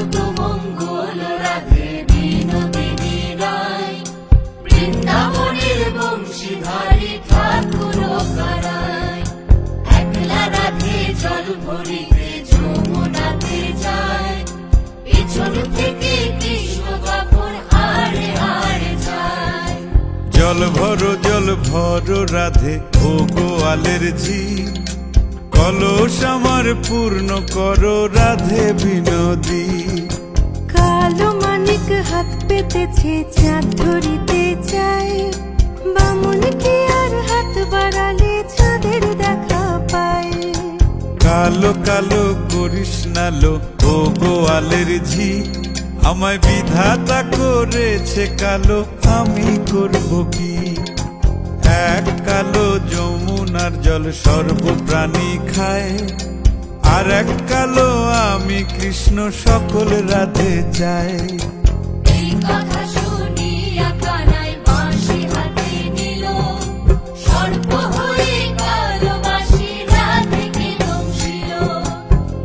কত মঙ্গল রাধে বিনোদিনী রায়, বৃন্দাবনের বংশীধারী ঠাকুর কারায়। একলা রাধে জল ভরিতে যমুনাতে যায়, পিছন থেকে কৃষ্ণ তখন হারে হারে যায়। জল ভরো রাধে ও গোয়ালের ঝি, কলস আমার পূর্ণ করো রাধে বিনোদী। কালো মানিক হাত পেতেছে চাঁদ ধরিতে চায়, বামুন কি আর হাত বাড়ালে চাঁদের দেখা পায়। কালো কালো করিস নালো ও গোয়ালের ঝি, আমায় বিধাতা করেছে কালো, আমি করব কি? এক কালো যমুনার জল সর্বপ্রাণী খায়, আর এক কালো আমি কৃষ্ণ সকল রাধে চাই। এই কথা শুনিয়া কানাই বাঁশি হাতে নিল, সর্প হয়ে কালো বাঁশি রাধেকে দংশিল।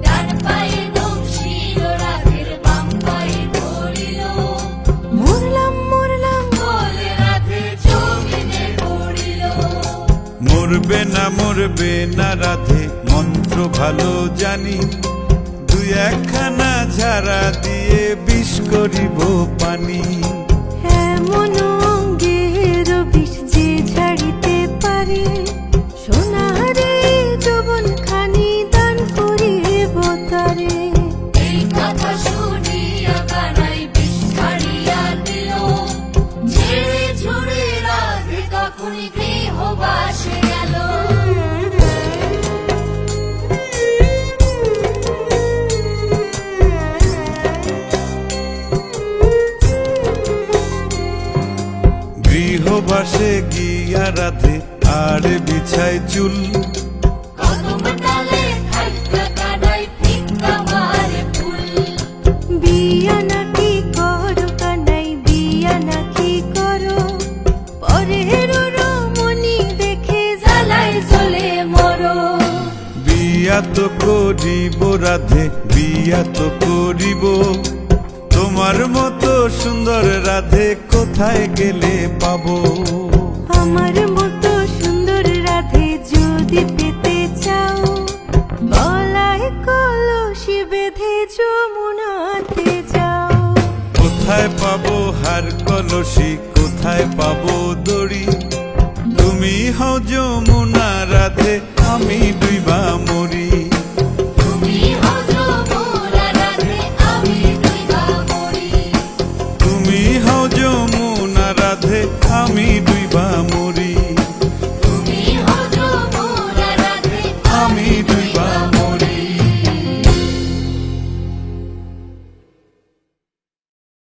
ডান পায়ে দংশিল রাধের বাম পায়ে ধরিল, মরলাম মরলাম বলে রাধে জমিনে পড়িল। মরবে না রাধে মন্ত্র ভালো জানি, দুই একখানা ঝাড়া দিয়ে বিষ করিব পানি। এমন অঙ্গের বিষ যে ঝাড়িতে পারে, সোনারে যৌবন খানি দান করিব তারে। এই কথা শুনিয়া কানাই বিষ ছাড়িয়া দিল, ঝেড়ে ঝুড়ে রাধে তখনই গৃহবাসে গেল। গৃহবাসে গিয়া রাধে আর বিছায় চুল, কদম ডালে থাইকা কানাই ফিক্কা মারে ফুল। বিয়া নাকি করো কানাই বিয়া নাকি করো, পরের রমণী দেখে জ্বালায় জ্বলে মরো। বিয়া তো করিব রাধে বিয়া তো করিব, তোমার মতো সুন্দর রাধে কোথায় গেলে পাবো? আমার মতো সুন্দর রাধে যদি পেতে চাও, গলায় কলসি বেঁধে যমুনাতে যাও। কোথায় পাবো হার কলসি, কোথায় পাবো দড়ি? তুমি হও যমুনা রাধে, আমি ডুইবা মরি। তুমি হও যমুনা রাধে, আমি ডুইবা মরি। তুমি হও যমুনা